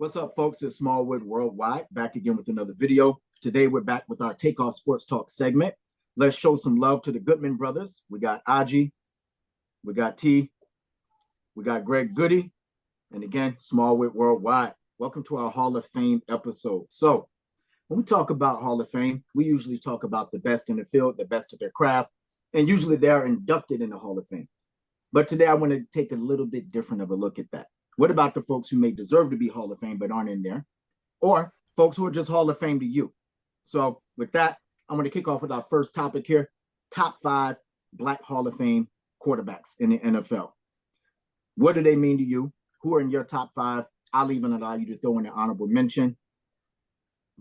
What's up, folks? It's Smallwood Worldwide, back again with another video. Today, we're back with our TakeOff Sports Talk segment. Let's show some love to the Goodman brothers. We got Aji, we got T, we got Greg Goody, and again, Smallwood Worldwide. Welcome to our Hall of Fame episode. So, when we talk about Hall of Fame, we usually talk about the best in the field, the best of their craft, and usually they are inducted in the Hall of Fame. But today, I want to take a little bit different of a look at that. What about the folks who may deserve to be Hall of Fame but aren't in there? Or folks who are just Hall of Fame to you? So with that, I'm going to kick off with our first topic here. Top 5 Black Hall of Fame quarterbacks in the NFL. What do they mean to you? Who are in your top 5? I'll even allow you to throw in an honorable mention.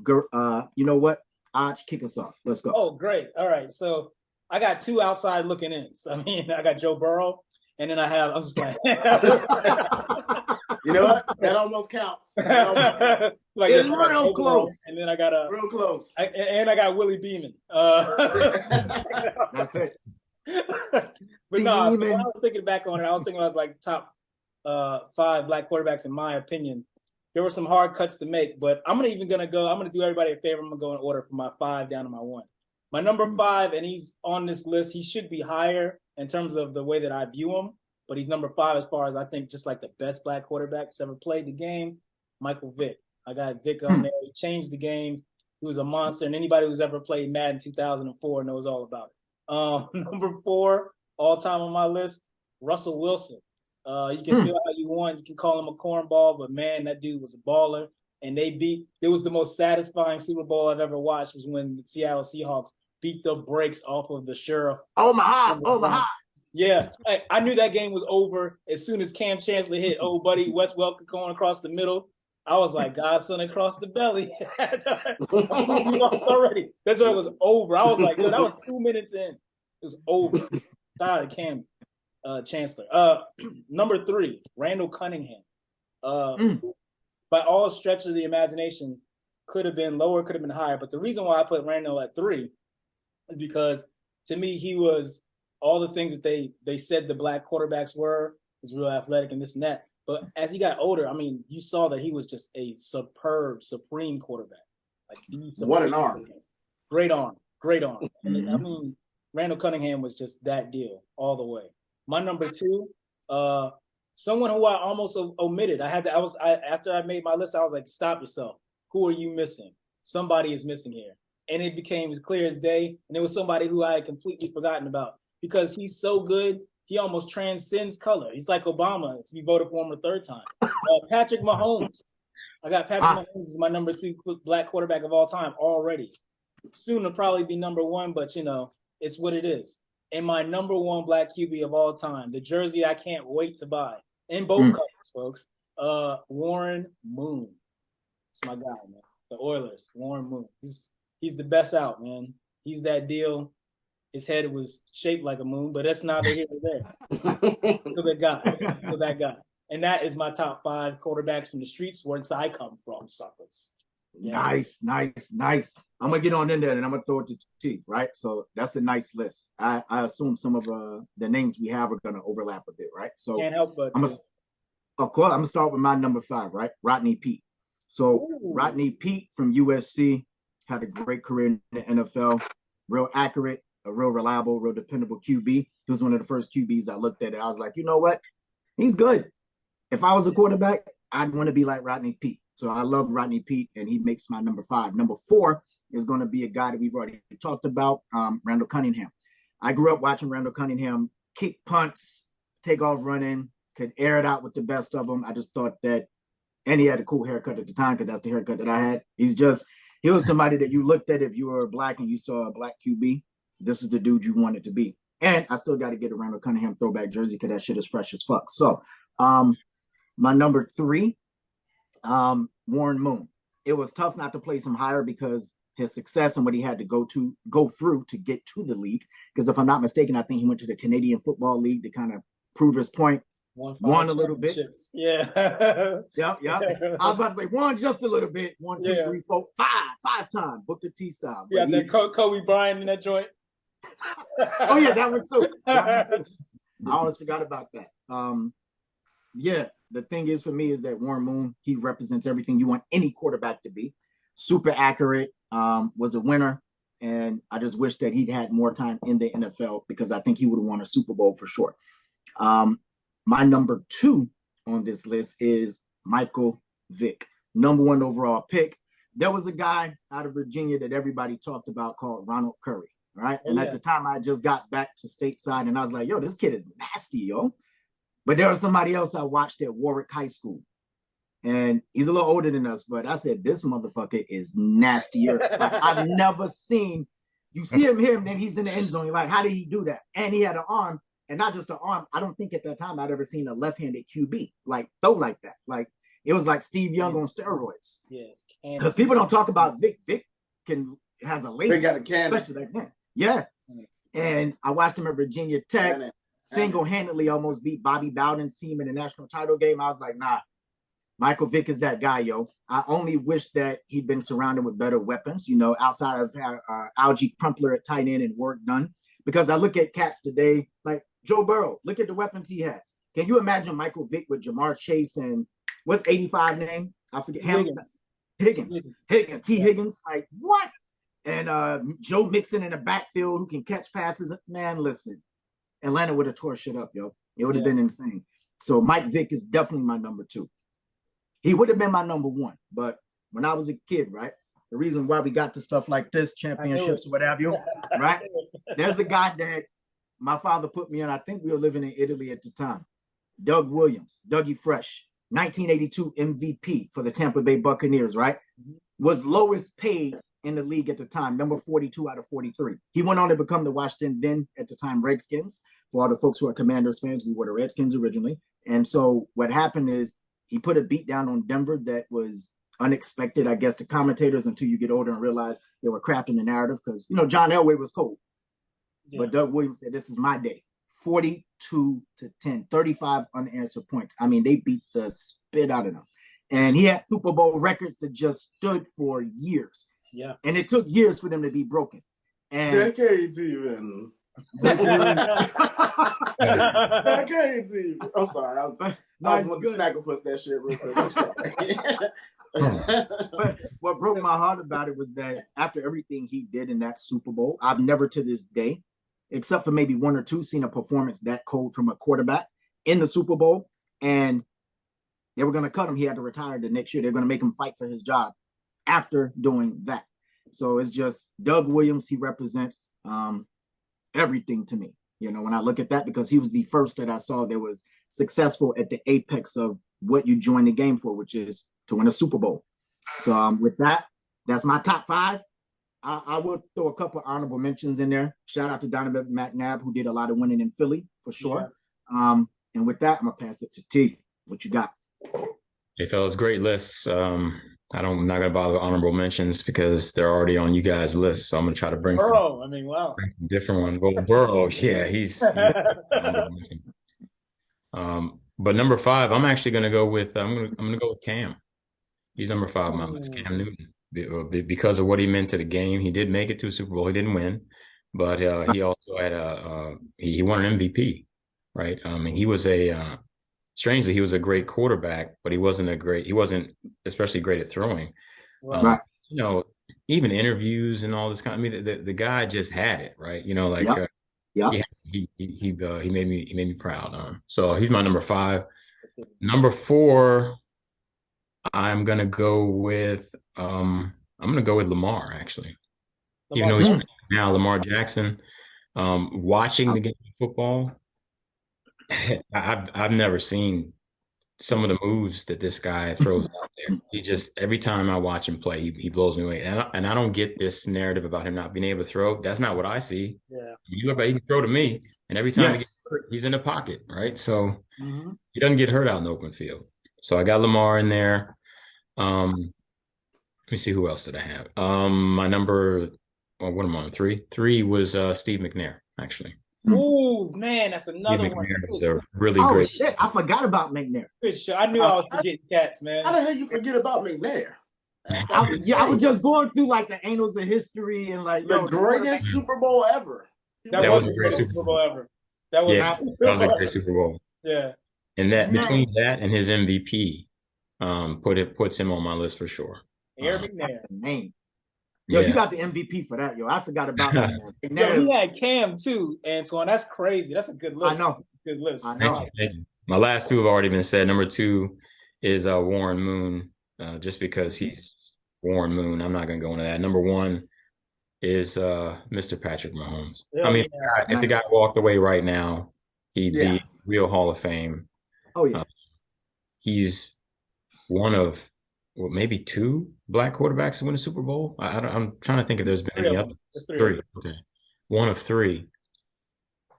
You know what? Aj, kick us off. Let's go. Oh, great. All right. So I got 2 outside looking in. So, I got Joe Burrow. And then I was playing. You know what? That almost counts. Like it's real close. And then I got real close. I got Willie Beeman. That's it. But no, so when I was thinking back on it, I was thinking about like top 5 Black quarterbacks in my opinion. There were some hard cuts to make, but I'm gonna do everybody a favor. I'm gonna go in order from my 5 down to my 1. My number 5, and he's on this list. He should be higher in terms of the way that I view him, but he's number 5 as far as I think just like the best Black quarterback that's ever played the game, Michael Vick. I got Vick on there. He changed the game. He was a monster, and anybody who's ever played Madden 2004 knows all about it. Number 4, all time on my list, Russell Wilson. You can feel how you want. You can call him a cornball, but man, that dude was a baller. And it was the most satisfying Super Bowl I've ever watched was when the Seattle Seahawks beat the brakes off of the Sheriff. Omaha. Yeah, I knew that game was over as soon as Cam Chancellor hit old buddy Wes Welker going across the middle. I was like, Godson across the belly. We lost already. That's why it was over. I was like, that was 2 minutes in. It was over. Shout out to Cam Chancellor. Number 3, Randall Cunningham. By all stretch of the imagination, could have been lower, could have been higher. But the reason why I put Randall at 3 is because, to me, he was all the things that they said the Black quarterbacks were. He was real athletic and this and that. But as he got older, you saw that he was just a superb, supreme quarterback. What an arm. Great arm. Mm-hmm. Randall Cunningham was just that deal all the way. My number 2, someone who I almost omitted. After I made my list, I was like, stop yourself. Who are you missing? Somebody is missing here. And it became as clear as day. And it was somebody who I had completely forgotten about because he's so good. He almost transcends color. He's like Obama if you voted for him a 3rd time. Patrick Mahomes. I got Patrick Mahomes as my number 2 Black quarterback of all time already. Soon to probably be number 1, but it's what it is. And my number 1 Black QB of all time, the jersey I can't wait to buy. In both colors, folks. Warren Moon. It's my guy, man. The Oilers, Warren Moon. He's the best out, man. He's that deal. His head was shaped like a moon, but that's neither here nor there. Still that guy. And that is my top 5 quarterbacks from the streets where I come from, suckers. Yes. Nice. I'm going to get on in there and I'm going to throw it to T, right? So that's a nice list. I assume some of the names we have are going to overlap a bit, right? So can't help but of course, I'm going to start with my number 5, right? Rodney Peete. So Rodney Peete from USC had a great career in the NFL, real accurate, a real reliable, real dependable QB. He was one of the first QBs I looked at. I was like, you know what? He's good. If I was a quarterback, I'd want to be like Rodney Peete. So I love Rodney Peete, and he makes my number 5. Number 4 is going to be a guy that we've already talked about, Randall Cunningham. I grew up watching Randall Cunningham kick punts, take off running, could air it out with the best of them. I just thought that, and he had a cool haircut at the time because that's the haircut that I had. He was somebody that you looked at if you were Black and you saw a Black QB. This is the dude you wanted to be. And I still got to get a Randall Cunningham throwback jersey because that shit is fresh as fuck. So my number 3, Warren Moon. It was tough not to place him higher because his success and what he had to go through to get to the league. Because if I'm not mistaken, I think he went to the Canadian Football League to kind of prove his point. Won a little bit. Yeah. Yeah. I was about to say won just a little bit. 1, 2, 3, 4, 5 times. Booker T style. Yeah, that Kobe Bryant in that joint. Oh yeah, that one too. I always forgot about that. Yeah, the thing is for me is that Warren Moon, he represents everything you want any quarterback to be. Super accurate, was a winner. And I just wish that he'd had more time in the NFL because I think he would have won a Super Bowl for sure. My number 2 on this list is Michael Vick, number 1 overall pick. There was a guy out of Virginia that everybody talked about called Ronald Curry, right? And at the time, I just got back to stateside, and I was like, yo, this kid is nasty, yo. But there was somebody else I watched at Warwick High School, and he's a little older than us, but I said, this motherfucker is nastier. Like, I've never seen, you see him here, and then he's in the end zone. You're like, how did he do that? And he had an arm, and not just an arm. I don't think at that time I'd ever seen a left-handed QB like throw like that. Like, it was like Steve Young on steroids. Yes. Because people don't talk about Vic. Vic has a laser. They got a cannon. Yeah. And I watched him at Virginia Tech. Single-handedly almost beat Bobby Bowden's team in the national title game. I was like, nah, Michael Vick is that guy, yo. I only wish that he'd been surrounded with better weapons, you know, outside of Algie Crumpler at tight end and work done. Because I look at cats today, like Joe Burrow, look at the weapons he has. Can you imagine Michael Vick with Jamar Chase and what's 85 name? I forget. Higgins. T. Higgins. Like, what? And Joe Mixon in the backfield who can catch passes. Man, listen. Atlanta would have tore shit up, yo. It would have been insane. So Mike Vick is definitely my number 2. He would have been my number 1. But when I was a kid, right, the reason why we got to stuff like this, championships, what have you, right? There's a guy that my father put me in. I think we were living in Italy at the time. Doug Williams, Dougie Fresh, 1982 MVP for the Tampa Bay Buccaneers, right? Was lowest paid in the league at the time, number 42 out of 43. He went on to become the Washington, then at the time, Redskins. For all the folks who are Commanders fans, we were the Redskins originally. And so what happened is he put a beat down on Denver that was unexpected, I guess, to commentators until you get older and realize they were crafting the narrative because, you know, John Elway was cold. Yeah. But Doug Williams said, this is my day. 42-10, 35 unanswered points. I mean, they beat the spit out of them. And he had Super Bowl records that just stood for years. Yeah. And it took years for them to be broken. And decades even. Decades even. I'm sorry. I was wanting to snack and push that shit real quick. I'm sorry. But what broke my heart about it was that after everything he did in that Super Bowl, I've never to this day, except for maybe 1 or 2, seen a performance that cold from a quarterback in the Super Bowl. And they were going to cut him. He had to retire the next year. They're going to make him fight for his job after doing that. So it's just Doug Williams. He represents everything to me, you know, when I look at that, because he was the first that I saw that was successful at the apex of what you join the game for, which is to win a Super Bowl. So with that, that's my top 5. I would throw a couple honorable mentions in there. Shout out to Donovan McNabb, who did a lot of winning in Philly for sure. Yeah. And with that, I'm gonna pass it to T. What you got? Hey, fellas, great lists. I'm not gonna bother with honorable mentions because they're already on you guys' list. So I'm gonna try to bring Burrow. Wow. Some different ones. Well, Burrow, yeah, he's but number 5, I'm actually gonna go with I'm gonna go with Cam. He's number 5 on my list, Cam Newton. Because of what he meant to the game. He did make it to a Super Bowl. He didn't win, but he also had he won an MVP, right? And he was strangely, he was a great quarterback, but he wasn't especially great at throwing. Right. You know, even interviews and all this kind of, I mean, the guy just had it, right? You know, like, he made me proud. So he's my number 5. Number 4, I'm gonna go with Lamar, actually. Even though he's now Lamar Jackson. Watching the game of football, I've never seen some of the moves that this guy throws out there. He just, every time I watch him play, he blows me away. And I don't get this narrative about him not being able to throw. That's not what I see. Yeah. You look like he can throw to me, and every time he gets hurt, he's in the pocket, right? So he doesn't get hurt out in the open field. So I got Lamar in there. Let me see, who else did I have? My number, what am I on? 3? 3 was Steve McNair, actually. Oh man, that's another Steve one. McNair was a really great. Oh shit, I forgot about McNair. Good show. I knew I was forgetting cats, man. How the hell you forget about McNair? I was just going through like the annals of history and like the greatest Super Bowl ever. That was the greatest Super Bowl ever. That was a great Super Bowl. Yeah. And that between that and his MVP, puts him on my list for sure. Aaron McNair. Name. Yo, you got the MVP for that, yo. I forgot about that. Yo, he had Cam too, Antoine. That's crazy. That's a good list. I know. That's a good list. I know. Thank you. My last two have already been said. Number 2 is Warren Moon, just because he's Warren Moon. I'm not going to go into that. Number 1 is Mr. Patrick Mahomes. I mean, if the guy walked away right now, he'd be real Hall of Fame. Oh, yeah. He's one of maybe 2 black quarterbacks to win a Super Bowl. I'm trying to think if there's been any others. 3. Okay. One of 3.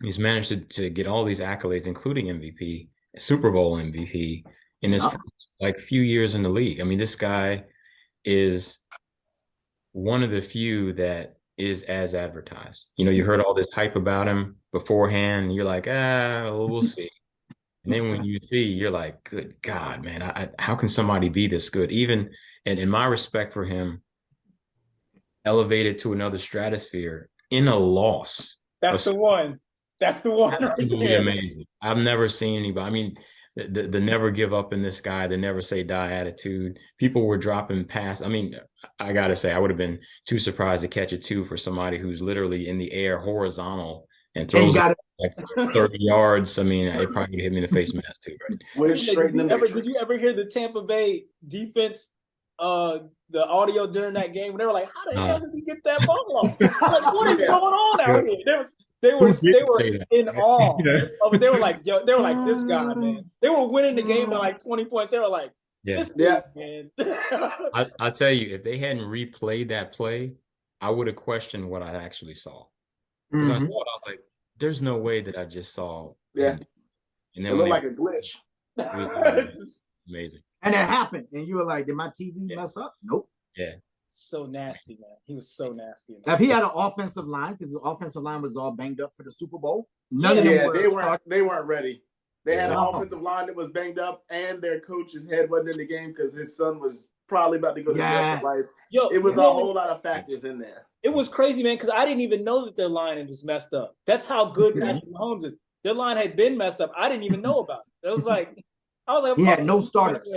He's managed to get all these accolades, including MVP, Super Bowl MVP, in his first, few years in the league. I mean, this guy is one of the few that is as advertised. You heard all this hype about him beforehand. And you're like, we'll see. And then when you see, you're like, good God, man, how can somebody be this good? Even, and in my respect for him, elevated to another stratosphere in a loss. That's the one. That's the one. Absolutely amazing. I've never seen anybody. I mean, the never give up in this guy, the never say die attitude. People were dropping past. I mean, I got to say, I would have been too surprised to catch a 2 for somebody who's literally in the air horizontal and throws it like 30 yards. I mean, it probably hit me in the face mask too, right? Did you ever hear the Tampa Bay defense, the audio during that game? They were like, how the hell did he get that ball off? Like, what is going on out here? They were in awe. They were like, this guy, man. They were winning the game by like 20 points. They were like, this dude, man. I'll tell you, if they hadn't replayed that play, I would have questioned what I actually saw. Because I was like, there's no way that I just saw. Yeah. And then it looked like a glitch. It was amazing. And it happened. And you were like, did my TV mess up? Nope. Yeah. So nasty, man. He was so nasty. If he had an offensive line, because the offensive line was all banged up for the Super Bowl. None of them they weren't ready. They had an offensive line that was banged up, and their coach's head wasn't in the game because his son was probably about to go to the rest of life. It was a whole lot of factors in there. It was crazy, man, because I didn't even know that their line was messed up. That's how good Patrick Mahomes is. Their line had been messed up. I didn't even know about it. It was like, he had no starters.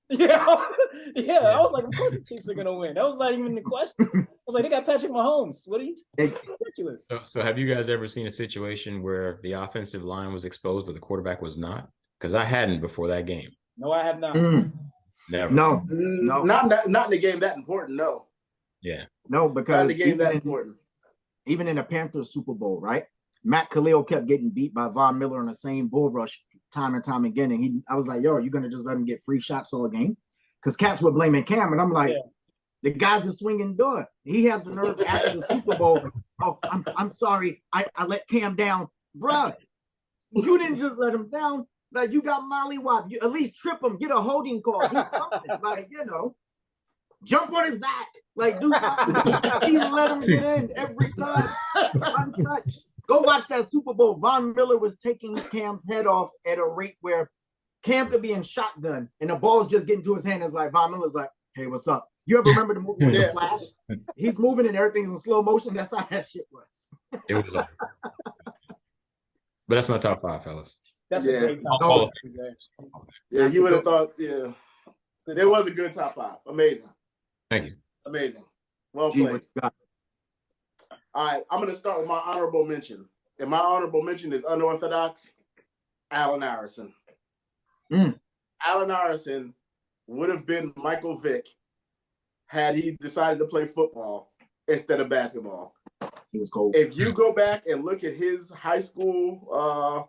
Yeah. I was like, of course the Chiefs are gonna win. That was not even the question. I was like, they got Patrick Mahomes. What are you ridiculous? So have you guys ever seen a situation where the offensive line was exposed but the quarterback was not? Because I hadn't before that game. No, I have not. Never. No. Not in a game that important, no. Yeah. No, because not in a game that important. Even in the Panthers Super Bowl, right? Matt Khalil kept getting beat by Von Miller in the same bull rush time and time again. And I was like, yo, are you going to just let him get free shots all game? Because cats were blaming Cam. And I'm like, the guy's a swinging door. He has the nerve after the Super Bowl. Oh, I'm sorry. I let Cam down. Bruh, you didn't just let him down. Like, you got mollywop. You at least trip him. Get a holding call. Do something. Like, jump on his back. Like, do something. He let him get in every time. Untouched. Go watch that Super Bowl. Von Miller was taking Cam's head off at a rate where Cam could be in shotgun and the ball's just getting to his hand. It's like Von Miller's like, hey, what's up? You ever remember the movie with the Flash? He's moving and everything's in slow motion. That's how that shit was. It was But that's my top 5, fellas. That's a great top 5. Yeah, you would have thought, it was a good top 5. Amazing. Thank you. Amazing. Well played. All right, I'm going to start with my honorable mention. And my honorable mention is unorthodox, Allen Iverson. Allen Iverson would have been Michael Vick had he decided to play football instead of basketball. He was cold. If you go back and look at his high school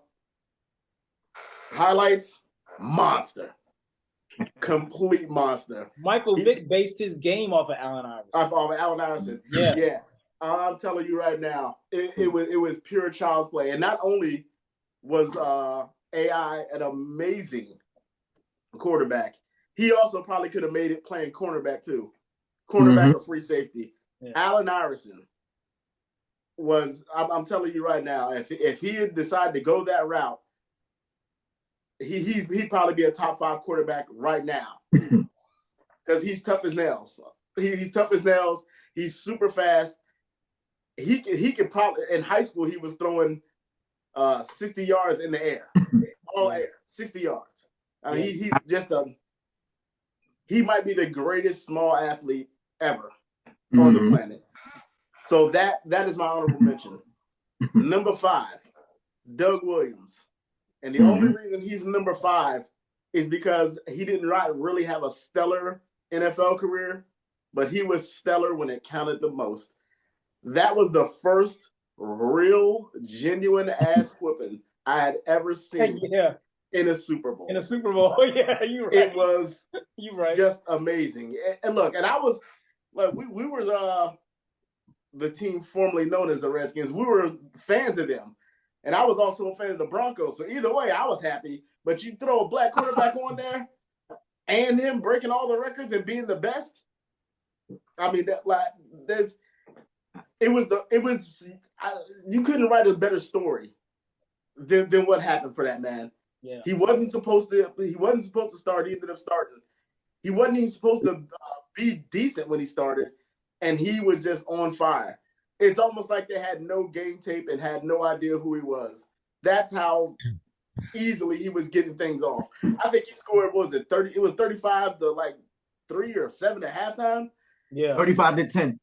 highlights, monster. Complete monster. Michael Vick based his game off of Allen Iverson. Off of Allen Iverson. Yeah. I'm telling you right now, it was pure child's play. And not only was A.K.A. an amazing quarterback, he also probably could have made it playing cornerback too. Cornerback or free safety. Yeah. Allen Iverson was, I'm telling you right now, if he had decided to go that route, he'd probably be a top 5 quarterback right now. Because he's tough as nails. He's tough as nails. He's super fast. He could probably, in high school, he was throwing 60 yards in the air all air, 60 yards. I mean, he's just he might be the greatest small athlete ever on the planet. So that is my honorable mention. Number 5, Doug Williams. And the only reason he's number 5 is because he did not really have a stellar NFL career, but he was stellar when it counted the most. That was the first real, genuine ass whipping I had ever seen in a Super Bowl. In a Super Bowl, yeah, you're right. It was right. just amazing. And look, and I was like, we were the team formerly known as the Redskins. We were fans of them. And I was also a fan of the Broncos. So either way, I was happy. But you throw a black quarterback on there and him breaking all the records and being the best. I mean, you couldn't write a better story than what happened for that man. Yeah. He wasn't supposed to start. He ended up starting. He wasn't even supposed to be decent when he started, and he was just on fire. It's almost like they had no game tape and had no idea who he was. That's how easily he was getting things off. I think he scored, what was it, 30? It was 35 to like 3 or 7 at halftime. Yeah, 35 to 10.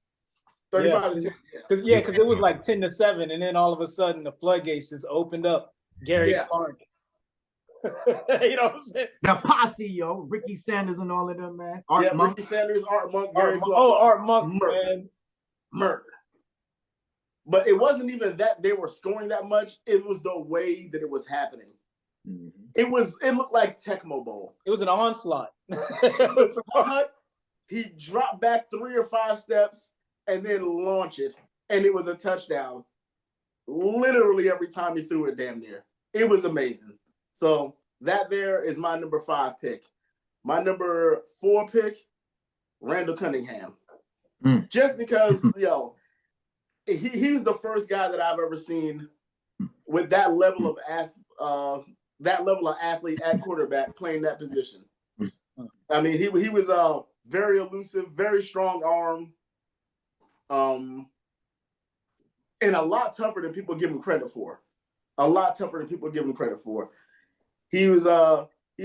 35 to 10. Because it was like 10 to 7, and then all of a sudden the floodgates just opened up. Gary Clark. You know what I'm saying? The posse, yo, Ricky Sanders and all of them, man. Ricky Sanders, Art Monk, Gary Clark. Oh, Art Monk, man. Murder. But it wasn't even that they were scoring that much. It was the way that it was happening. It looked like Tecmo Bowl. It was an onslaught. He dropped back 3 or 5 steps and then launched it, and it was a touchdown. Literally every time he threw it, damn near. It was amazing. So that there is my number 5 pick. My number 4 pick, Randall Cunningham. Just because, he was the first guy that I've ever seen with that level of athlete at quarterback playing that position. I mean, he was very elusive, very strong arm, and a lot tougher than people give him credit for. He's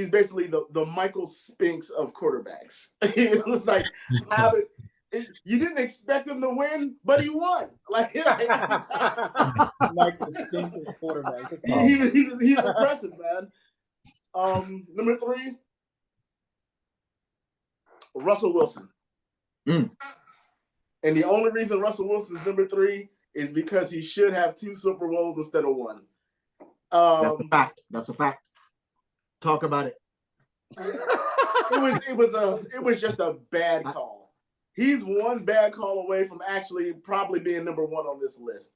basically the Michael Spinks of quarterbacks. It was like, you didn't expect him to win, but he won. Like Michael Spinks of quarterbacks. He's impressive, man. Number 3, Russell Wilson. And the only reason Russell Wilson's number 3 is because he should have 2 Super Bowls instead of 1. That's a fact. Talk about it. It was just a bad call. He's one bad call away from actually probably being number 1 on this list,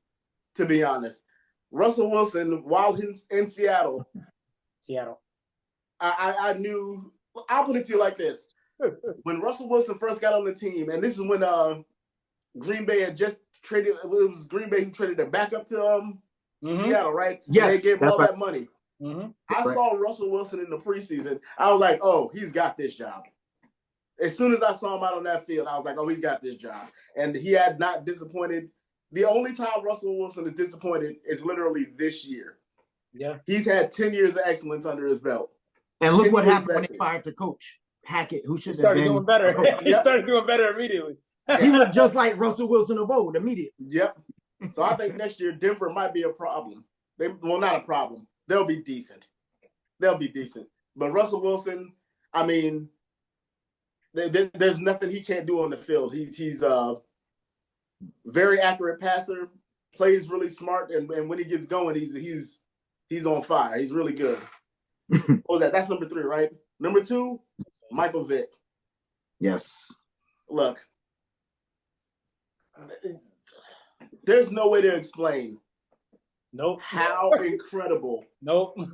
to be honest. Russell Wilson, while in Seattle, I knew. I'll put it to you like this: when Russell Wilson first got on the team, and this is when Green Bay had just traded. It was Green Bay who traded their backup to Seattle, right? Yes, they gave all that money. I saw Russell Wilson in the preseason. I was like, oh, he's got this job. As soon as I saw him out on that field, I was like, oh, he's got this job. And he had not disappointed. The only time Russell Wilson is disappointed is literally this year. Yeah. He's had 10 years of excellence under his belt. And look what happened when he fired the coach, Hackett, who should have been doing better. He started doing better immediately. He looked just like Russell Wilson of old immediately. Yep. So I think next year Denver might be a problem. Not a problem. They'll be decent. But Russell Wilson, I mean, there's nothing he can't do on the field. He's a very accurate passer, plays really smart, and when he gets going, he's on fire. He's really good. What was that? That's number 3, right? Number 2, Michael Vick. Yes. Look, there's no way to explain how incredible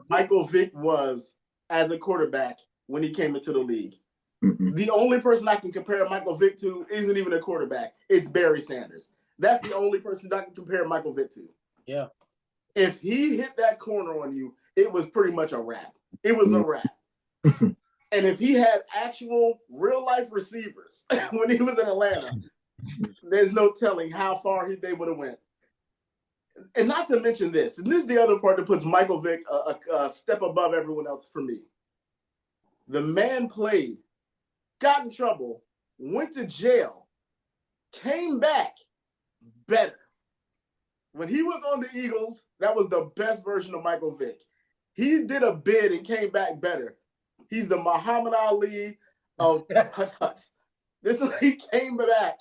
Michael Vick was as a quarterback when he came into the league. The only person I can compare Michael Vick to isn't even a quarterback. It's Barry Sanders. That's the only person I can compare Michael Vick to. Yeah. If he hit that corner on you, it was pretty much a wrap. It was a wrap. And if he had actual real-life receivers when he was in Atlanta, there's no telling how far they would have went. And not to mention this, and this is the other part that puts Michael Vick a step above everyone else for me. The man played, got in trouble, went to jail, came back better. When he was on the Eagles, that was the best version of Michael Vick. He did a bid and came back better. He's the Muhammad Ali of Hut. He came back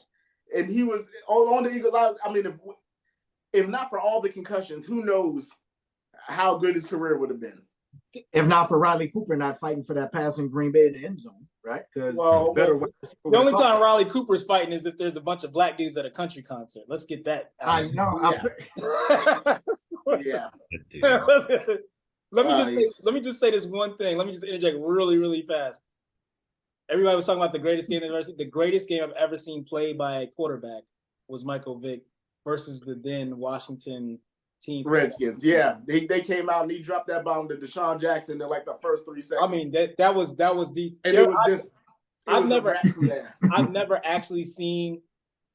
and he was on the Eagles. I mean, if not for all the concussions, who knows how good his career would have been. If not for Riley Cooper not fighting for that pass in Green Bay in the end zone, right? Because the only time Riley Cooper's fighting is if there's a bunch of black dudes at a country concert. Let's get that out. I know. Yeah. Let me just say this one thing. Let me just interject really, really fast. Everybody was talking about the greatest game ever seen. The greatest game I've ever seen played by a quarterback was Michael Vick versus the then Washington team. Redskins. Yeah. They came out and he dropped that bomb to Deshaun Jackson in like the first 3 seconds. I mean, that was the and it was just I've never actually seen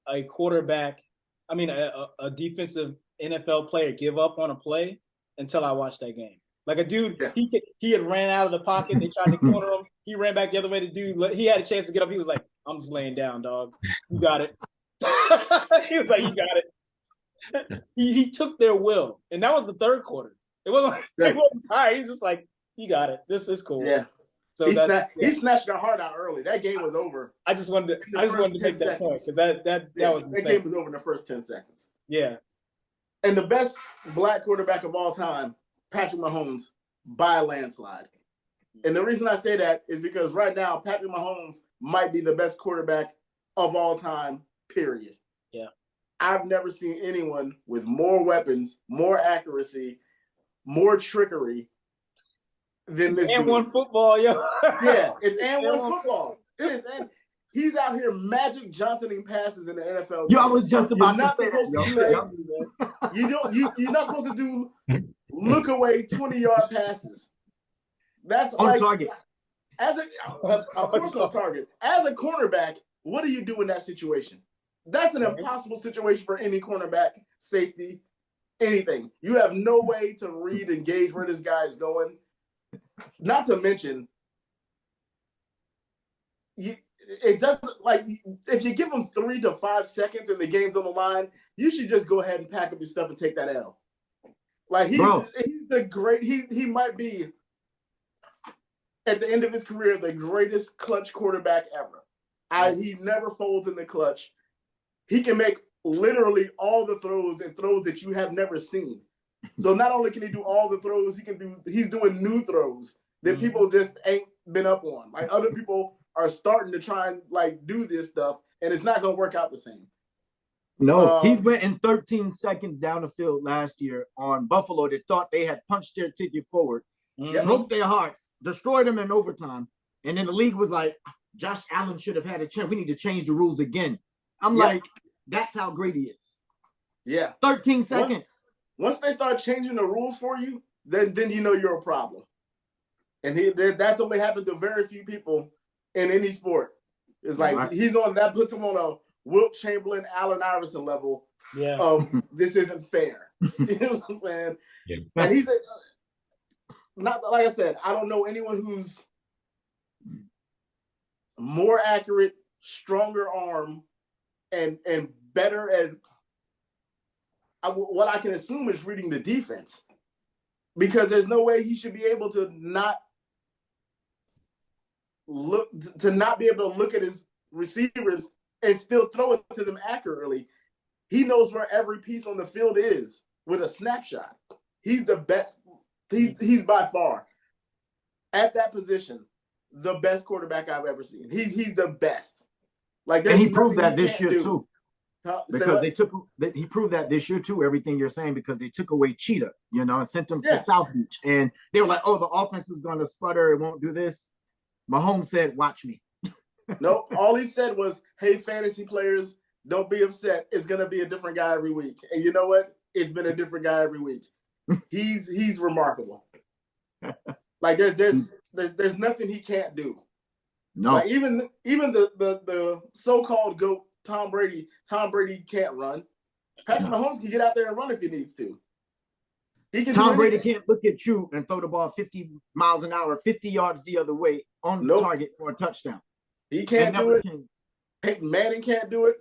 a quarterback, a defensive NFL player give up on a play until I watched that game. Like a dude, he had ran out of the pocket. They tried to corner him. He ran back the other way. The dude, he had a chance to get up. He was like, "I'm just laying down, dog. You got it." He was like, "You got it." He took their will, and that was the third quarter. He wasn't tired. He was just like, "You got it. This is cool." Yeah. So he snatched their heart out early. That game was over. I just wanted to make that point because that was insane. That game was over in the first 10 seconds. Yeah. And the best black quarterback of all time, Patrick Mahomes, by a landslide. And the reason I say that is because right now, Patrick Mahomes might be the best quarterback of all time, period. Yeah. I've never seen anyone with more weapons, more accuracy, more trickery than this and dude. one football, yo. Yeah, it's and one football. It is. And he's out here Magic Johnsoning passes in the NFL. Yo, I was just about to say that. You're not supposed to do look away 20-yard passes. That's on target. Of course on target. As a cornerback, what do you do in that situation? That's an impossible situation for any cornerback, safety, anything. You have no way to read and gauge where this guy is going. Not to mention, it doesn't, like, if you give him 3 to 5 seconds and the game's on the line, you should just go ahead and pack up your stuff and take that L. Like, he's the great, he might be, at the end of his career, the greatest clutch quarterback ever. He never folds in the clutch. He can make literally all the throws and throws that you have never seen. So not only can he do all the throws, he's doing new throws that people just ain't been up on. Like, other people are starting to try and like do this stuff, and it's not going to work out the same. No, he went in 13 seconds down the field last year on Buffalo that thought they had punched their ticket forward, broke their hearts, destroyed them in overtime, and then the league was like, Josh Allen should have had a chance. We need to change the rules again. I'm like, that's how great he is. Yeah. 13 seconds. Once they start changing the rules for you, then you know you're a problem. And that's only happened to very few people in any sport. It's like that puts him on a Wilt Chamberlain, Allen Iverson level of this isn't fair. You know what I'm saying? Yeah. And he's not, like I said, I don't know anyone who's more accurate, stronger arm, and better at what I can assume is reading the defense, because there's no way he should be able to not be able to look at his receivers and still throw it to them accurately. He knows where every piece on the field is with a snapshot. He's the best. He's by far at that position the best quarterback I've ever seen. He's the best. Like, and he proved that this year too. Because he proved that this year too, everything you're saying, because they took away Cheetah, and sent them to South Beach. And they were like, oh, the offense is going to sputter. It won't do this. Mahomes said, watch me. Nope. All he said was, hey, fantasy players, don't be upset. It's going to be a different guy every week. And you know what? It's been a different guy every week. He's remarkable. Like, there's nothing he can't do. No. Like, even the so-called GOAT, Tom Brady can't run. Patrick Mahomes can get out there and run if he needs to. He can. Tom Brady can't look at you and throw the ball 50 miles an hour, 50 yards the other way on target for a touchdown. He can't do it. Peyton Manning can't do it.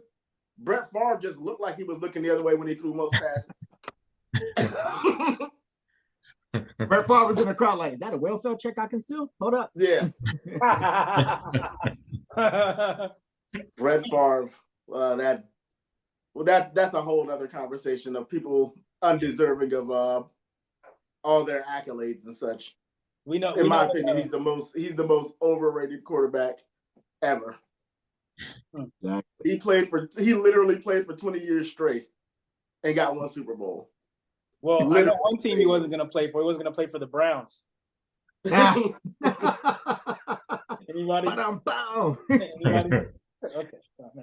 Brett Favre just looked like he was looking the other way when he threw most passes. Brett Favre was in the crowd like, is that a welfare check I can steal? Hold up. Yeah. Brett Favre, that's a whole other conversation of people undeserving of all their accolades and such. In my opinion, he's the most overrated quarterback ever. Exactly. He literally played for 20 years straight and got one Super Bowl. Well, I know one team he wasn't going to play for. He wasn't going to play for the Browns. Anybody? Anybody? Okay.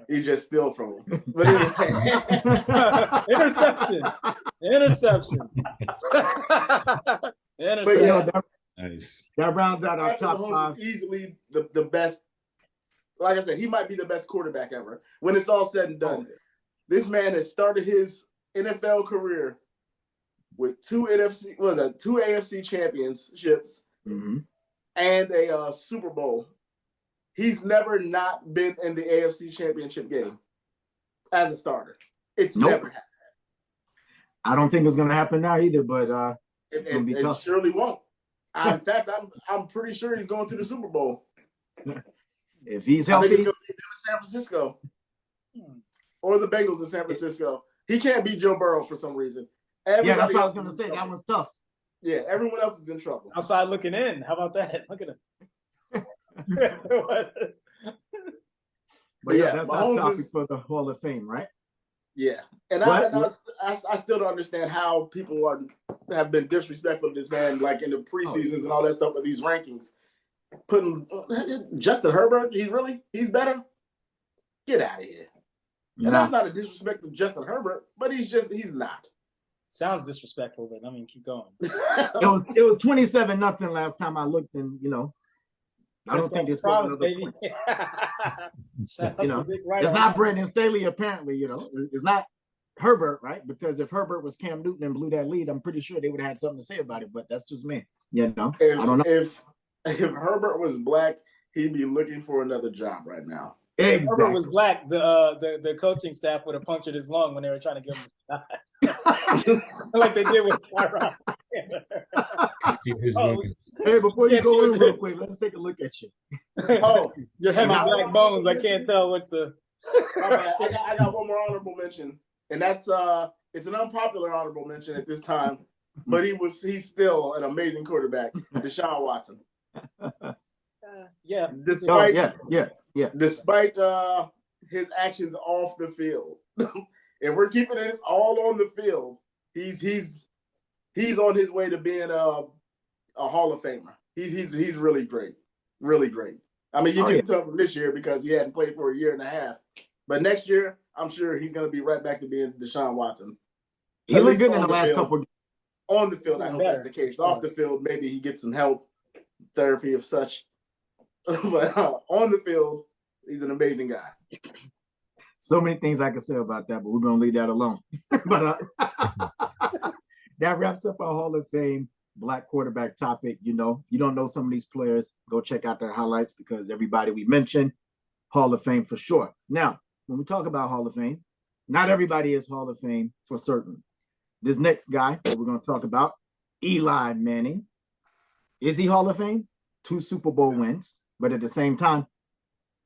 He just steal from him. But anyway. Interception. But nice. That rounds out our top five. Easily the best. Like I said, he might be the best quarterback ever. When it's all said and done, this man has started his NFL career with two AFC championships and a Super Bowl. He's never not been in the AFC championship game as a starter. It's never happened. I don't think it's going to happen now either, but it's going to be tough. It surely won't. In fact, I'm pretty sure he's going to the Super Bowl. If he's healthy, I think he's going to be in San Francisco or the Bengals in San Francisco. He can't beat Joe Burrow for some reason. That's what I was going to say. That one's tough. Yeah, everyone else is in trouble. Outside looking in. How about that? Look at him. But yeah, that's our topic for the Hall of Fame, right? Yeah, and I still don't understand how people have been disrespectful to this man, like in the preseasons and all that stuff with these rankings. Putting Justin Herbert, he's better. Get out of here. And that's not a disrespect to Justin Herbert, but he's not. Sounds disrespectful, but I mean, keep going. It was 27-0 last time I looked, and I don't think it's baby. It's not Brandon Staley, apparently. It's not Herbert, right? Because if Herbert was Cam Newton and blew that lead, I'm pretty sure they would have had something to say about it. But that's just me. I don't know. If Herbert was black, he'd be looking for another job right now. Exactly. If Herbert was black, the coaching staff would have punctured his lung when they were trying to give him a shot. Like they did with Tyrod. Hey, before you go in real quick, let's take a look at you. You're having black bones. I can't tell what the. I got one more honorable mention, and that's it's an unpopular honorable mention at this time, but he's still an amazing quarterback, Deshaun Watson. Despite his actions off the field, if we're keeping it all on the field, he's on his way to being a Hall of Famer. He's really great, really great. I mean, you can tell from this year because he hadn't played for a year and a half, but next year I'm sure he's going to be right back to being Deshaun Watson. He looked good in the last couple. On the field, I hope that's the case. Off the field, maybe he gets some help, therapy of such. But on the field, he's an amazing guy. So many things I can say about that, but we're going to leave that alone. But that wraps up our Hall of Fame black quarterback topic. You don't know some of these players, go check out their highlights because everybody we mentioned, Hall of Fame for sure. Now, when we talk about Hall of Fame, not everybody is Hall of Fame for certain. This next guy that we're going to talk about, Eli Manning. Is he Hall of Fame? 2 Super Bowl wins, but at the same time,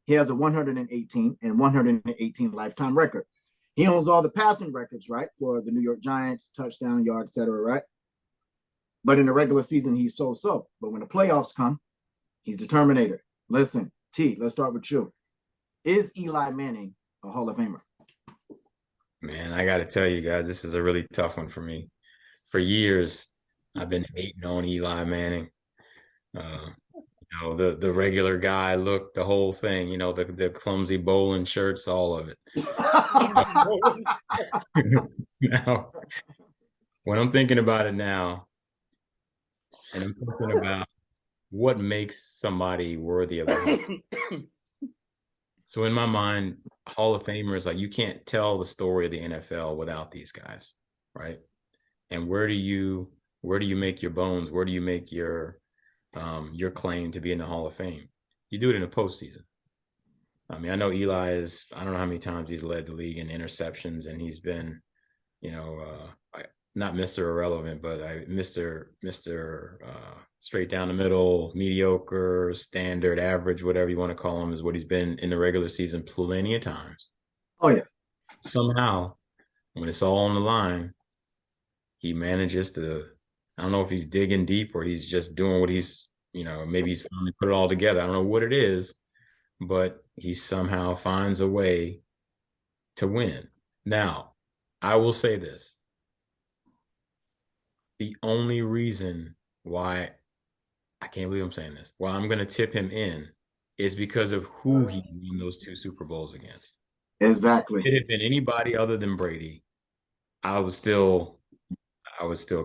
he has a 118 and 118 lifetime record. He owns all the passing records, right, for the New York Giants, touchdown, yard, etc., right? But in the regular season, he's so-so. But when the playoffs come, he's the Terminator. Listen, T, let's start with you. Is Eli Manning a Hall of Famer? Man, I got to tell you guys, this is a really tough one for me. For years, I've been hating on Eli Manning. The regular guy look, the whole thing, the clumsy bowling shirts, all of it. Now, when I'm thinking about it now, and I'm thinking about what makes somebody worthy of it. So in my mind, Hall of Famers, like you can't tell the story of the NFL without these guys, right? And where do you make your bones? Where do you make your claim to be in the Hall of Fame? You do it in the postseason. I mean, I know Eli is, I don't know how many times he's led the league in interceptions, and he's been, not Mr. Irrelevant, but Mr. Straight down the middle, mediocre, standard, average, whatever you want to call him, is what he's been in the regular season plenty of times. Oh, yeah. Somehow, when it's all on the line, he manages to, I don't know if he's digging deep or he's just doing what he's, maybe he's finally put it all together. I don't know what it is, but he somehow finds a way to win. Now, I will say this. The only reason why, I can't believe I'm saying this, why I'm going to tip him in is because of who he won those 2 Super Bowls against. Exactly. If it had been anybody other than Brady, I would still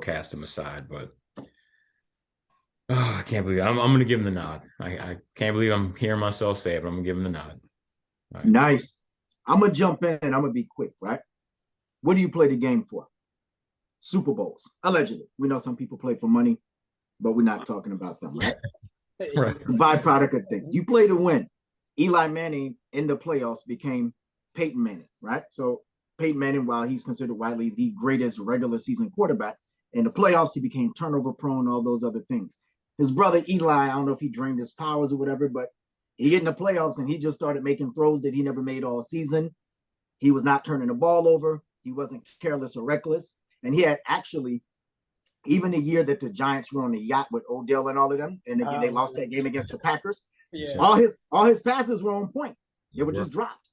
cast him aside, but I can't believe it. I'm going to give him the nod. I can't believe I'm hearing myself say it, but I'm going to give him the nod. Right. Nice. I'm going to jump in and I'm going to be quick, right? What do you play the game for? Super Bowls, allegedly. We know some people play for money, but we're not talking about them, right? Right. The byproduct of things. You play to win. Eli Manning in the playoffs became Peyton Manning, right? So Peyton Manning, while he's considered widely the greatest regular season quarterback, in the playoffs, he became turnover prone, all those other things. His brother Eli, I don't know if he drained his powers or whatever, but he get in the playoffs and he just started making throws that he never made all season. He was not turning the ball over. He wasn't careless or reckless. And he had actually, even the year that the Giants were on the yacht with Odell and all of them, and they lost that game against the Packers, all his passes were on point. They were just dropped.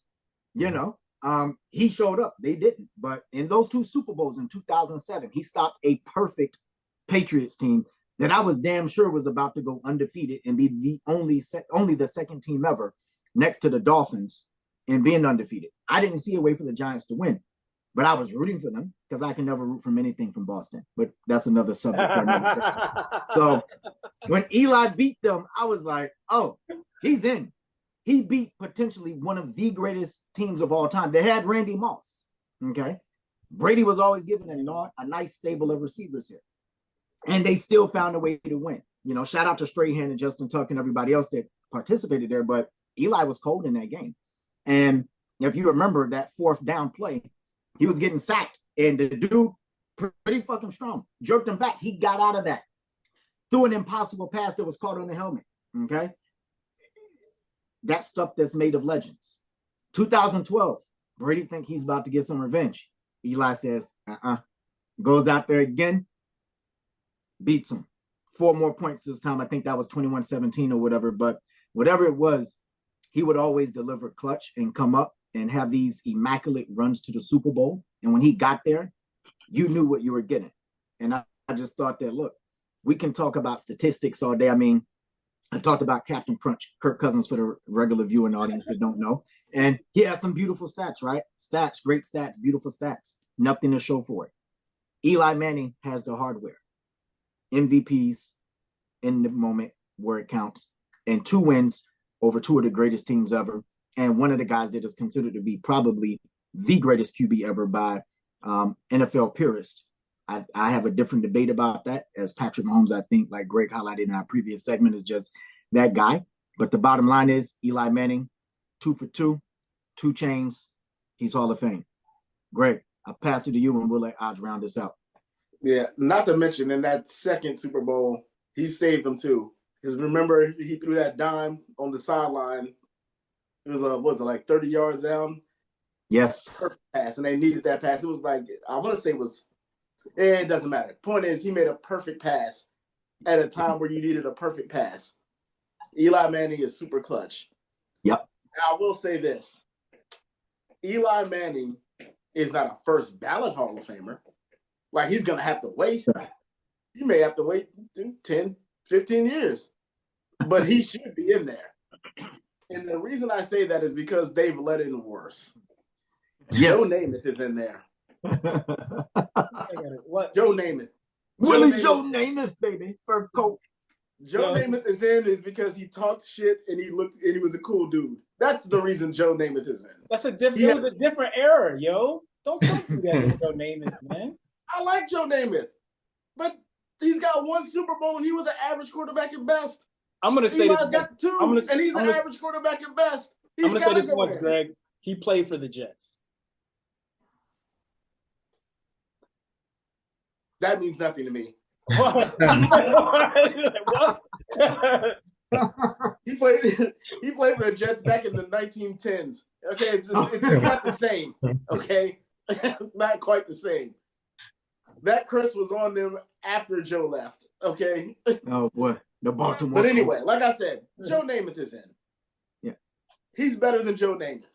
He showed up. They didn't. But in those 2 Super Bowls in 2007, he stopped a perfect Patriots team that I was damn sure was about to go undefeated and be the only the second team ever next to the Dolphins in being undefeated. I didn't see a way for the Giants to win, but I was rooting for them because I can never root from anything from Boston. But that's another subject for another day. So when Eli beat them, I was like, oh, he's in. He beat potentially one of the greatest teams of all time. They had Randy Moss. Okay. Brady was always given a nice stable of receivers here. And they still found a way to win. Shout out to Strahan and Justin Tuck and everybody else that participated there. But Eli was cold in that game. And if you remember that 4th down play, he was getting sacked. And the dude, pretty fucking strong, jerked him back. He got out of that. Threw an impossible pass that was caught on the helmet. Okay. That stuff that's made of legends. 2012, Brady think he's about to get some revenge. Eli says, goes out there again, beats him. 4 more points this time. I think that was 21-17 or whatever. But whatever it was, he would always deliver clutch and come up and have these immaculate runs to the Super Bowl. And when he got there, you knew what you were getting. And I just thought that, look, we can talk about statistics all day. I mean, I talked about Captain Crunch, Kirk Cousins, for the regular viewing audience that don't know. And he has some beautiful stats, right? Stats, great stats, beautiful stats. Nothing to show for it. Eli Manning has the hardware. MVPs in the moment where it counts. And 2 wins over 2 of the greatest teams ever. And one of the guys that is considered to be probably the greatest QB ever by NFL purists. I have a different debate about that, as Patrick Mahomes, I think, like Greg highlighted in our previous segment, is just that guy. But the bottom line is Eli Manning, 2 for 2, 2 chains. He's Hall of Fame. Greg, I'll pass it to you and we'll let Aj round this out. Yeah, not to mention in that second Super Bowl, he saved them too. Because remember, he threw that dime on the sideline. It was like 30 yards down? Yes. Perfect pass, and they needed that pass. It was like, I want to say it was, it doesn't matter. Point is, he made a perfect pass at a time where you needed a perfect pass. Eli Manning is super clutch. Yep. Now, I will say this. Eli Manning is not a first ballot Hall of Famer. Like, he's going to have to wait. He may have to wait 10, 15 years. But he should be in there. And the reason I say that is because they've let in worse. Yes. Joe Namath is in there. What? Joe Namath. Willie Joe Namath, baby. Fur coat. Joe Namath is in is because he talked shit and he was a cool dude. That's the reason Joe Namath is in. That's a different. It was a different era, yo. Don't do that to Joe Namath, man. I like Joe Namath, but he's got one Super Bowl and he was an average quarterback at best. I'm gonna say Eli got two, and he's an average quarterback at best. I'm gonna say this once, Greg. He played for the Jets. That means nothing to me. What? He played for the Jets back in the 1910s. Okay, it's not the same. Okay, it's not quite the same. That curse was on them after Joe left. Okay. Oh boy, the Baltimore. But anyway, like I said, Joe Namath is in. Yeah, he's better than Joe Namath.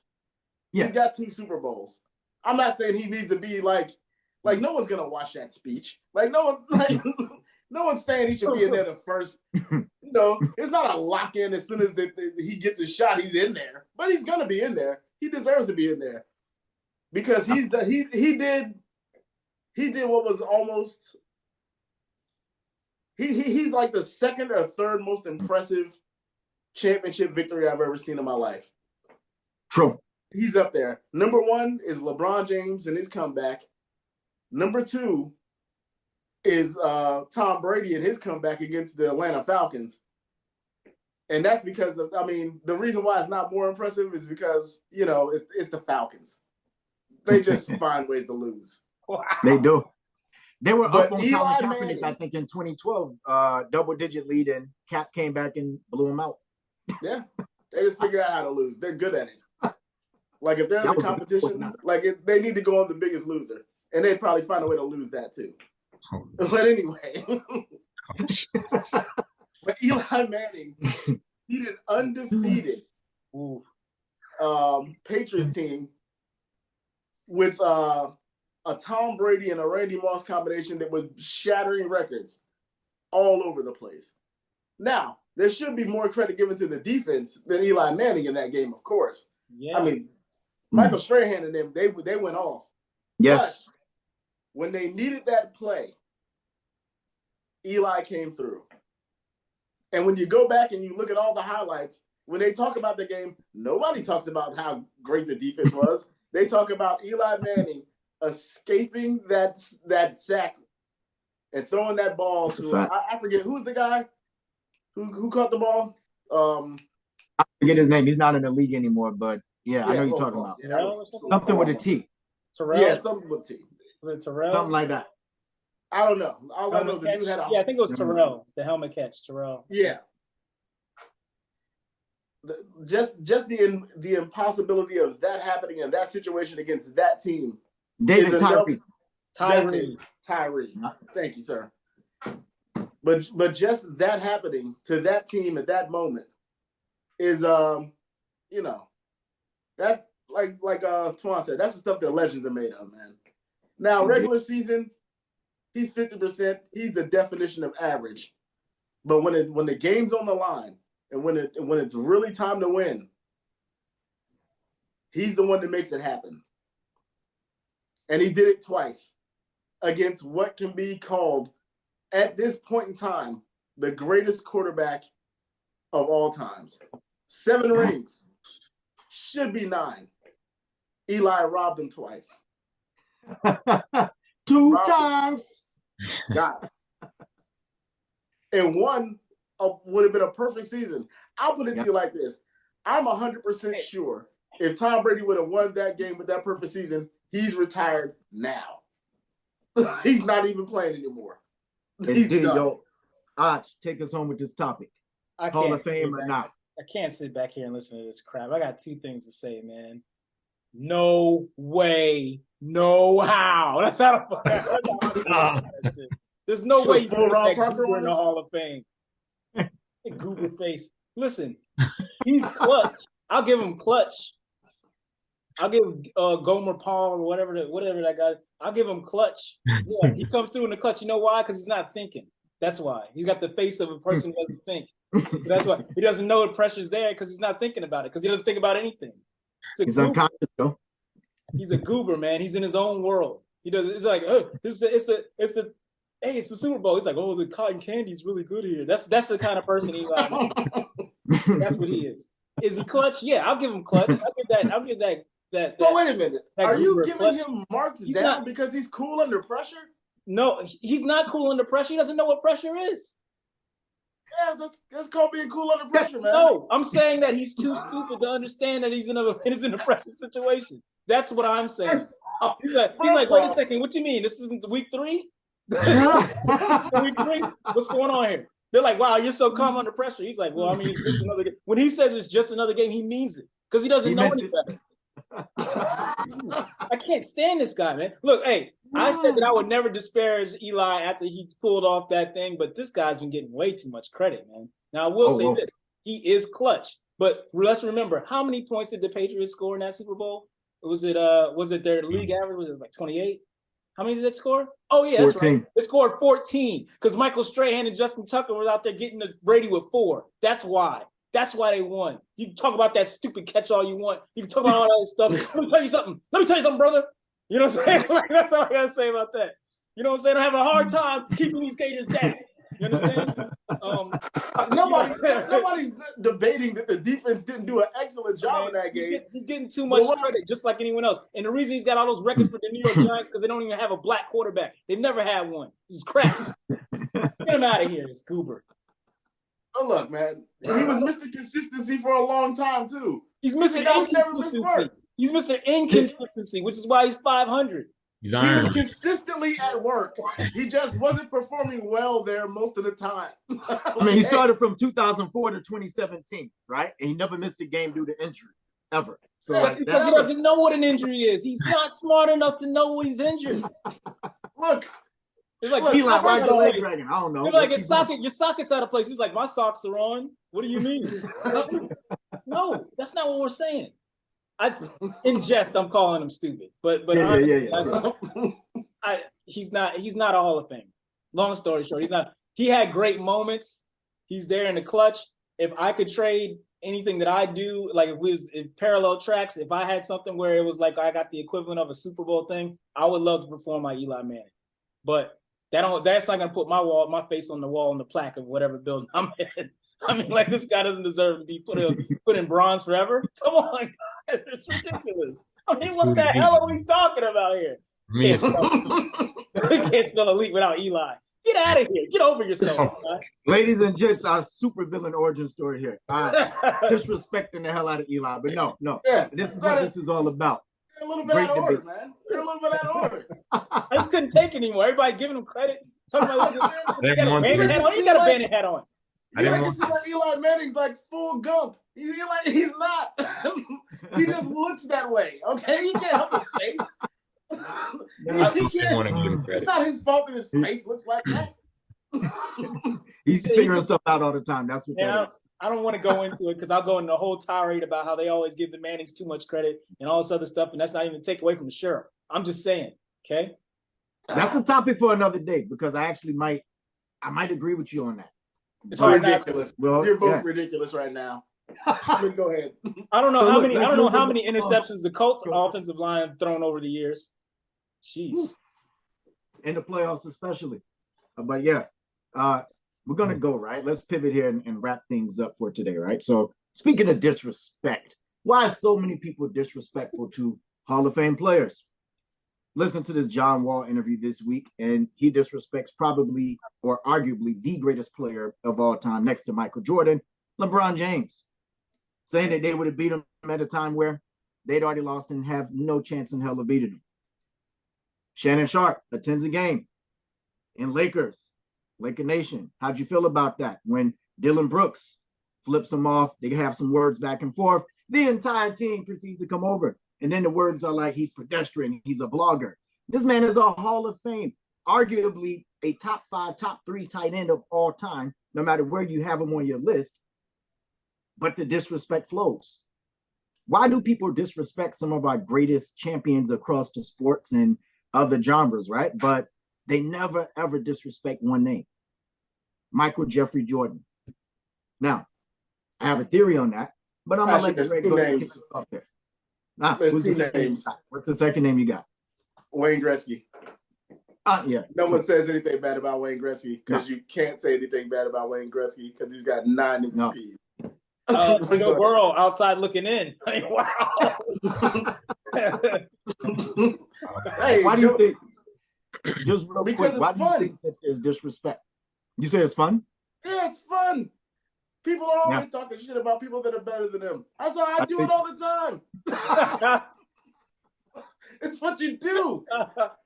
Yeah, he's got 2 Super Bowls. I'm not saying he needs to be like no one's gonna watch that speech. No one's saying he should be in there the first. It's not a lock in as soon as he gets a shot, he's in there. But he's gonna be in there. He deserves to be in there because he did what was almost. He's like the second or third most impressive championship victory I've ever seen in my life. True. He's up there. Number 1 is LeBron James and his comeback. Number 2 is Tom Brady and his comeback against the Atlanta Falcons. And that's because, the reason why it's not more impressive is because, it's the Falcons. They just find ways to lose. Wow. They do. They were up on Colin Kaepernick, I think, in 2012, double-digit lead, and Cap came back and blew them out. Yeah. They just figure out how to lose. They're good at it. Like, if there's a competition, they need to go on the Biggest Loser. And they'd probably find a way to lose that, too. But anyway. But Eli Manning, he did undefeated Patriots team with a Tom Brady and a Randy Moss combination that was shattering records all over the place. Now, there should be more credit given to the defense than Eli Manning in that game, of course. Yeah. Michael Strahan and them, they went off. Yes. But when they needed that play, Eli came through. And when you go back and you look at all the highlights, when they talk about the game, nobody talks about how great the defense was. They talk about Eli Manning escaping that sack and throwing that ball to I forget who's the guy who caught the ball. I forget his name. He's not in the league anymore, but I know you're talking about. Yeah, something with a T. Terrell? Yeah, something with a T. Was it Terrell? Something like that. I don't know. All I know is the dude had a... Yeah, I think it was Terrell. It's the helmet catch, Terrell. Yeah. Just the impossibility of that happening in that situation against that team. David Tyree. Tyree. Thank you, sir. But just that happening to that team at that moment is that's like Twan said, that's the stuff that legends are made of, man. Now, regular season, he's 50%. He's the definition of average. But when the game's on the line and when it's really time to win, he's the one that makes it happen. And he did it twice against what can be called, at this point in time, the greatest quarterback of all times. 7 rings. Should be 9. Eli robbed him twice. 2 times. Got it. And one would have been a perfect season. I'll put it to you like this. I'm 100% sure if Tom Brady would have won that game with that perfect season, he's retired now. He's not even playing anymore. He's done. Yo, Arch, take us home with this topic. Hall of Fame or not? I can't sit back here and listen to this crap. I got 2 things to say, man. No way, no how. That's how the There's no way you can put that Goober in the Hall of Fame. Goober face. Listen, he's clutch. I'll give him clutch. I'll give Gomer Paul or whatever that guy. I'll give him clutch. Yeah, he comes through in the clutch. You know why? Because he's not thinking. That's why. He's got the face of a person who doesn't think. That's why. He doesn't know the pressure's there because he's not thinking about it, because he doesn't think about anything. He's unconscious, though. He's a goober, man. He's in his own world. He does. It's like, it's the hey, it's the Super Bowl. He's like, oh, the cotton candy is really good here. That's the kind of person Eli is. That's what he is. Is he clutch? Yeah, I'll give him clutch. I'll give that. So wait a minute. Are you giving clutch. him marks down because he's cool under pressure? No, he's not cool under pressure. He doesn't know what pressure is. Yeah, that's called being cool under pressure, man. No, I'm saying that he's too stupid to understand that he's in a pressure situation. That's what I'm saying. He's like, wait a second, what you mean? This isn't week 3? Week 3? What's going on here? They're like, wow, you're so calm under pressure. He's like, well, I mean, it's just another game. When he says it's just another game, he means it because he doesn't know any better. I can't stand this guy, man. Look, hey, I said that I would never disparage Eli after he pulled off that thing, but this guy's been getting way too much credit, man. Now, I will say this. He is clutch. But let's remember, how many points did the Patriots score in that Super Bowl? Was it their league average? Was it like 28? How many did that score? Oh, yeah, that's 14. Right. They scored 14 because Michael Strahan and Justin Tucker were out there getting the Brady with 4. That's why. That's why they won. You can talk about that stupid catch all you want. You can talk about all that stuff. Let me tell you something, brother. You know what I'm saying? Like, that's all I got to say about that. You know what I'm saying? I'm having a hard time keeping these Gators down. You understand? Nobody's debating that the defense didn't do an excellent job in that game. He's getting too much credit, just like anyone else. And the reason he's got all those records for the New York Giants because they don't even have a black quarterback. They've never had one. This is crap. Get him out of here, this goober. Oh, look, man. He was Mr. Consistency for a long time, too. He's Mr. Inconsistency. He's Mr. Inconsistency, which is why he's 500. He was consistently at work. He just wasn't performing well there most of the time. I mean, he started from 2004 to 2017, right? And he never missed a game due to injury, ever. So that's because he doesn't know what an injury is. He's not smart enough to know he's injured. Look. It's like, why is the leg dragging? I don't know. They're like, your socket's out of place. He's like, my socks are on. What do you mean? No, that's not what we're saying. In jest, I'm calling him stupid, but honestly, he's not a Hall of Fame. Long story short, he's not. He had great moments. He's there in the clutch. If I could trade anything that I do, like if we was in parallel tracks, if I had something where it was like I got the equivalent of a Super Bowl thing, I would love to perform like Eli Manning. But that's not gonna put my face on the wall in the plaque of whatever building I'm in. I mean, like, this guy doesn't deserve to be put in bronze forever. Come on, guys. It's ridiculous. I mean, what the hell are we talking about here? Can't spell elite without Eli. Get out of here. Get over yourself. Ladies and gents, our super villain origin story here. Disrespecting the hell out of Eli. But no. Yeah, this is what this is all about. A little bit out of order, man. You're a little bit out of order. I just couldn't take it anymore. Everybody giving him credit. Talking about, you got a bandit hat on. You got a bandit hat on. This is like Eli Manning's like full gump. He's not. He just looks that way. Okay, he can't help his face. He can't. It's not his fault that his face looks like that. He's figuring stuff out all the time. That's what that is. I don't want to go into it because I'll go into a whole tirade about how they always give the Mannings too much credit and all this other stuff, and that's not even take away from the sheriff. I'm just saying, okay? That's a topic for another day because I might agree with you on that. It's ridiculous. Well, you're both ridiculous right now. Go ahead. I don't know how many interceptions the Colts offensive line have thrown over the years. Jeez. In the playoffs especially. But yeah, we're going to go, right? Let's pivot here and wrap things up for today, right? So speaking of disrespect, why are so many people disrespectful to Hall of Fame players? Listen to this John Wall interview this week, and he disrespects probably or arguably the greatest player of all time next to Michael Jordan, LeBron James, saying that they would have beat him at a time where they'd already lost and have no chance in hell of beating him. Shannon Sharp attends a game in Laker Nation. How'd you feel about that? When Dylan Brooks flips him off, they have some words back and forth. The entire team proceeds to come over. And then the words are like, he's pedestrian, he's a blogger. This man is a Hall of Fame, arguably a top 5, top 3 tight end of all time, no matter where you have him on your list. But the disrespect flows. Why do people disrespect some of our greatest champions across the sports and other genres, right? But they never, ever disrespect one name, Michael Jeffrey Jordan. Now, I have a theory on that, but I'm going to let Greg go ahead and kick us off there. There's 2 names. What's the second name you got? Wayne Gretzky. Yeah. No one says anything bad about Wayne Gretzky because you can't say anything bad about Wayne Gretzky because he's got 9 MVPs. Joe Burrow outside looking in. Wow. Hey, why do you think? Just real because quick, why do you think that there's disrespect? You say it's fun? Yeah, it's fun. People are always talking shit about people that are better than them. I do it all the time. It's what you do. But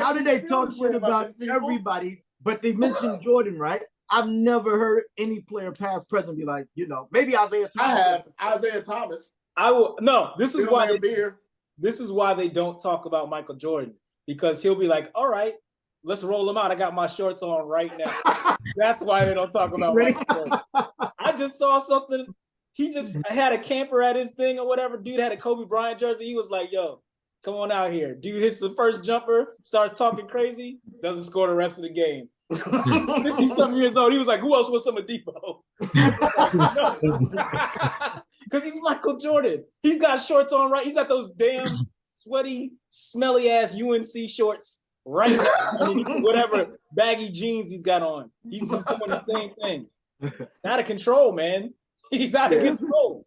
how do they talk shit about everybody? But they mentioned Jordan, right? I've never heard any player past present be like, maybe Isaiah Thomas. I have Isaiah Thomas. I will. No, this is why they don't talk about Michael Jordan, because he'll be like, all right, let's roll him out. I got my shorts on right now. That's why they don't talk about Michael Jordan. I just saw something. He just had a camper at his thing or whatever. Dude had a Kobe Bryant jersey. He was like, yo, come on out here. Dude hits the first jumper, starts talking crazy, doesn't score the rest of the game. 50-something years old. He was like, who else wants some Adipo? Because he's Michael Jordan. He's got shorts on, right? He's got those damn sweaty, smelly ass UNC shorts right underneath whatever baggy jeans he's got on. He's just doing the same thing. Out of control, man. He's out of control.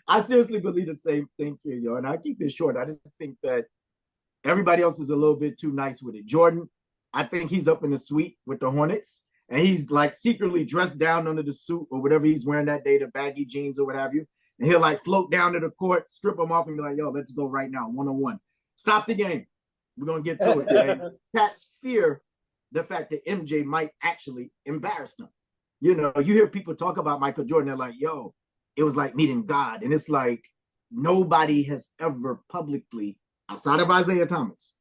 I seriously believe the same thing here, yo. And I keep it short. I just think that everybody else is a little bit too nice with it. Jordan, I think he's up in the suite with the Hornets, and he's like secretly dressed down under the suit or whatever he's wearing that day, the baggy jeans or what have you. And he'll like float down to the court, strip them off, and be like, yo, let's go right now, 1-on-1. Stop the game. We're going to get to it. Man. Cats fear the fact that MJ might actually embarrass them. You hear people talk about Michael Jordan, they're like, yo, it was like meeting God. And it's like nobody has ever publicly, outside of Isaiah Thomas,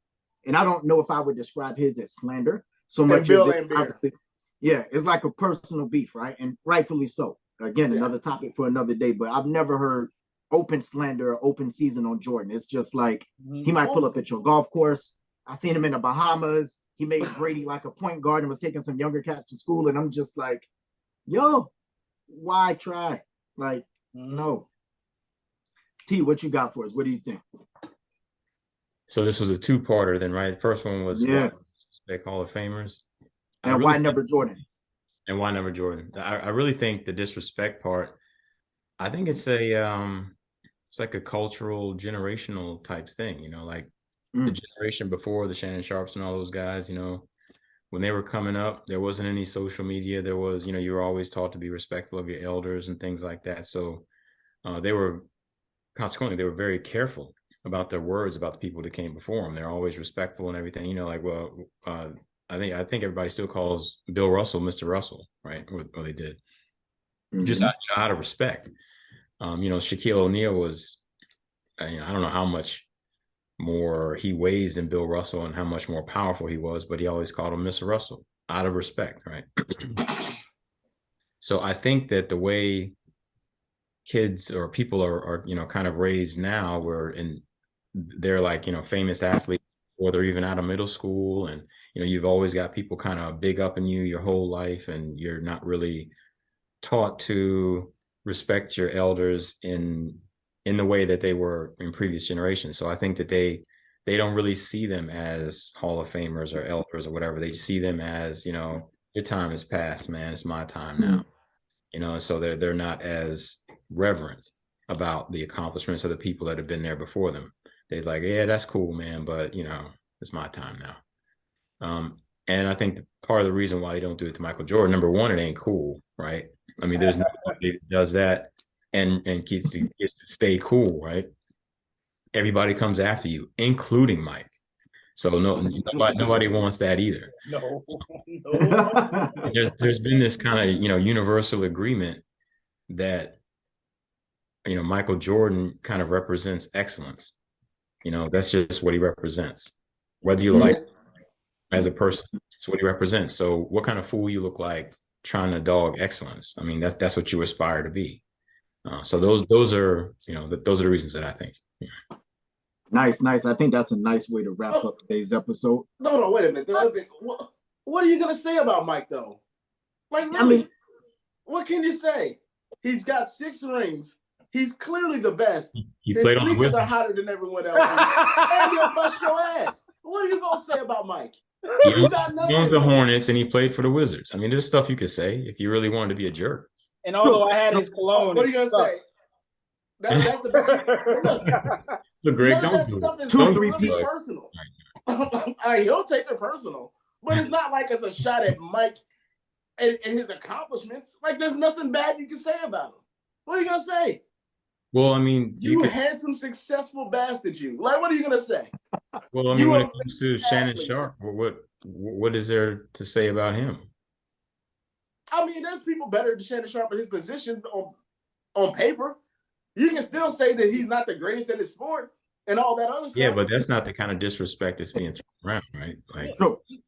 and I don't know if I would describe his as slander so much as it's like a personal beef, right? And rightfully so. Again, another topic for another day, but I've never heard open slander or open season on Jordan. It's just like he might pull up at your golf course. I seen him in the Bahamas. He made Brady like a point guard and was taking some younger cats to school. And I'm just like, yo, why try? Like, no. T, what you got for us? What do you think? So this was a two-parter then, right? The first one was they Hall of Famers. And why never Jordan? And why never Jordan? I really think the disrespect part, I think it's it's like a cultural, generational type thing, like the generation before, the Shannon Sharps and all those guys, when they were coming up, there wasn't any social media. There was, you were always taught to be respectful of your elders and things like that. So they were very careful about their words about the people that came before them. They're always respectful and everything, I think everybody still calls Bill Russell Mr. Russell, right? Or they did. Just out of respect. Shaquille O'Neal was, I don't know how much more he weighs than Bill Russell and how much more powerful he was, but he always called him Mr. Russell out of respect, right? So I think that the way kids or people are kind of raised now, they're like, famous athletes, or they're even out of middle school, and you've always got people kind of big up in you your whole life, and you're not really taught to respect your elders in the way that they were in previous generations. So I think that they don't really see them as Hall of Famers or elders or whatever. They see them as, your time has passed, man. It's my time now. So they're not as reverent about the accomplishments of the people that have been there before them. They're like, yeah, that's cool, man, but it's my time now. And I think part of the reason why they don't do it to Michael Jordan, number one, it ain't cool, right? I mean, there's nobody that does that and gets to stay cool, right? Everybody comes after you, including Mike. So nobody wants that either. No. There's been this kind of universal agreement that Michael Jordan kind of represents excellence. That's just what he represents. Whether you like as a person, it's what he represents. So what kind of fool you look like trying to dog excellence? I mean, that's what you aspire to be. So those are the reasons that I think. Yeah. Nice. I think that's a nice way to wrap up today's episode. No, wait a minute. The other thing, what are you gonna say about Mike though? Like, really, what can you say? He's got 6 rings. He's clearly the best. He His played on the sneakers are Wizards. hotter than everyone else. And he'll bust your ass. What are you gonna say about Mike? He got owns nothing. the Hornets and he played for the Wizards. I mean, there's stuff you could say if you really wanted to be a jerk. And although I had his cologne, what are you gonna say? That's the best. Look, Greg, None of that stuff is really personal. He'll take it personal, but it's not like it's a shot at Mike and his accomplishments. Like, there's nothing bad you can say about him. What are you gonna say? Well, I mean, you handsome, successful bastard. You like, what are you gonna say? Well, I mean, when it comes to Shannon Sharpe, what is there to say about him? I mean, there's people better than Shannon Sharpe in his position on paper. You can still say that he's not the greatest at his sport and all that other stuff. Yeah, but that's not the kind of disrespect that's being thrown around, right? Like,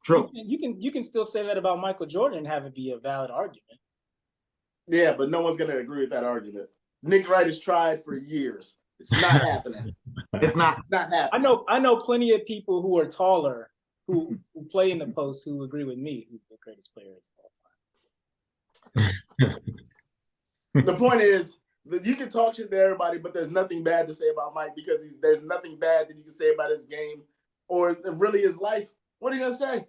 true. You can still say that about Michael Jordan and have it be a valid argument. Yeah, but no one's going to agree with that argument. Nick Wright has tried for years. It's not happening. It's not happening. I know plenty of people who are taller who play in the post who agree with me who's the greatest player of all time. The point is that you can talk shit to everybody, but there's nothing bad to say about Mike because there's nothing bad that you can say about his game or really his life. What are you gonna say?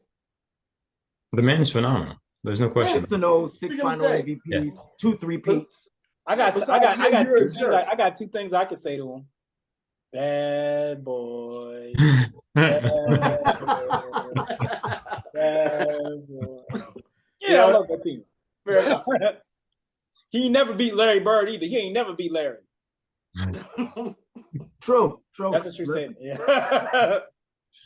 The man's phenomenal. There's no question. 6 final MVPs, 2 3-peats. I got two things I could say to him. Bad boy. Bad boy. Bad boy. Yeah, I love that team. Fair enough. He never beat Larry Bird either. He ain't never beat Larry. True. That's a true statement. Yeah.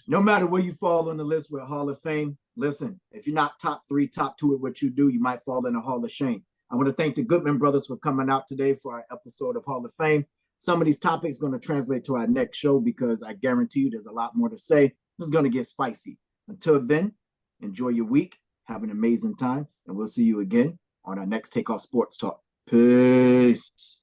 No matter where you fall on the list with Hall of Fame, listen, if you're not top 3, top 2 at what you do, you might fall in the Hall of Shame. I want to thank the Goodman brothers for coming out today for our episode of Hall of Fame. Some of these topics are going to translate to our next show because I guarantee you there's a lot more to say. It's going to get spicy. Until then, enjoy your week. Have an amazing time. And we'll see you again on our next TakeOff Sports Talk. Peace.